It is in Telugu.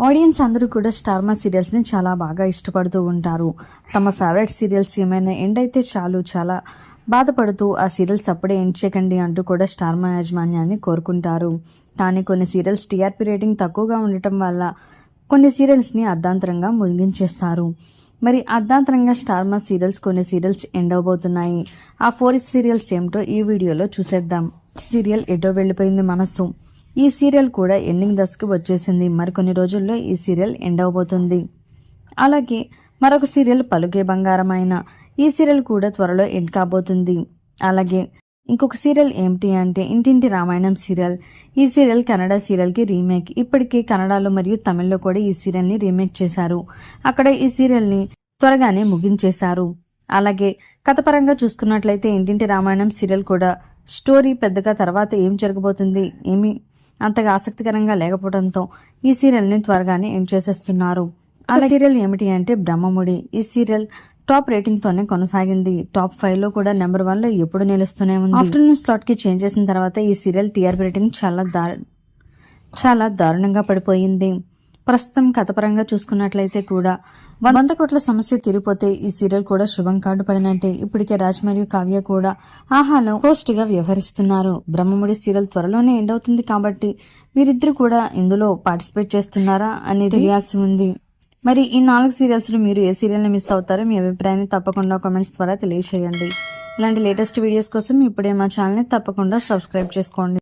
ఆడియన్స్ అందరూ కూడా స్టార్ మా సీరియల్స్ని చాలా బాగా ఇష్టపడుతూ ఉంటారు. తమ ఫేవరెట్ సీరియల్స్ ఏమైనా ఎండ్ అయితే చాలు చాలా బాధపడుతూ ఆ సీరియల్స్ అప్పుడే ఎండ్ చేయకండి అంటూ కూడా స్టార్ మా యాజమాన్యాన్ని కోరుకుంటారు. కానీ కొన్ని సీరియల్స్ టీఆర్పీ రేటింగ్ తక్కువగా ఉండటం వల్ల కొన్ని సీరియల్స్ని అర్ధాంతరంగా ముగించేస్తారు. మరి అర్ధాంతరంగా స్టార్ మా సీరియల్స్ కొన్ని సీరియల్స్ ఎండ్ అవబోతున్నాయి. ఆ 4 సీరియల్స్ ఏమిటో ఈ వీడియోలో చూసేద్దాం. సీరియల్ ఎటో వెళ్ళిపోయింది మనసు. ఈ సీరియల్ కూడా ఎండింగ్ దశకు వచ్చేసింది. మరికొన్ని రోజుల్లో ఈ సీరియల్ ఎండ్ అవబోతుంది. అలాగే మరొక సీరియల్ పలుకే బంగారమైన ఈ సీరియల్ కూడా త్వరలో ఎండ్ కాబోతుంది. అలాగే ఇంకొక సీరియల్ ఏమిటి అంటే ఇంటింటి రామాయణం సీరియల్. ఈ సీరియల్ కన్నడ సీరియల్కి రీమేక్. ఇప్పటికే కన్నడలో మరియు తమిళ్లో కూడా ఈ సీరియల్ని రీమేక్ చేశారు. అక్కడ ఈ సీరియల్ని త్వరగానే ముగించేశారు. అలాగే కథపరంగా చూసుకున్నట్లయితే ఇంటింటి రామాయణం సీరియల్ కూడా స్టోరీ పెద్దగా తర్వాత ఏం జరగబోతుంది ఏమి అంతగా ఆసక్తికరంగా లేకపోవడంతో ఈ సీరియల్ని త్వరగానే ఎండ్ చేసేస్తున్నారు. ఆ సీరియల్ ఏమిటి అంటే బ్రహ్మముడి. ఈ సీరియల్ టాప్ రేటింగ్తోనే కొనసాగింది. టాప్ 5లో కూడా నెంబర్ 1లో ఎప్పుడు నిలుస్తూనే ఉంది. ఆఫ్టర్నూన్ స్లాట్కి చేంజ్ చేసిన తర్వాత ఈ సీరియల్ టీఆర్పీ రేటింగ్ చాలా దారుణంగా పడిపోయింది. ప్రస్తుతం కథపరంగా చూసుకున్నట్లయితే కూడా 100 కోట్ల సమస్య తీరిపోతే ఈ సీరియల్ కూడా శుభం కార్డు పడినట్టే. ఇప్పటికే రాజ్ మరియు కావ్య కూడా ఆహాలో హోస్ట్ గా వ్యవహరిస్తున్నారు. బ్రహ్మముడి సీరియల్ త్వరలోనే ఎండ్ అవుతుంది కాబట్టి వీరిద్దరు కూడా ఇందులో పార్టిసిపేట్ చేస్తున్నారా అనేది తెలియాల్సి ఉంది. మరి ఈ 4 సీరియల్స్ మీరు ఏ సీరియల్ని మిస్ అవుతారో మీ అభిప్రాయాన్ని తప్పకుండా కామెంట్స్ ద్వారా తెలియజేయండి. ఇలాంటి లేటెస్ట్ వీడియోస్ కోసం ఇప్పుడే మా ఛానల్ని తప్పకుండా సబ్స్క్రైబ్ చేసుకోండి.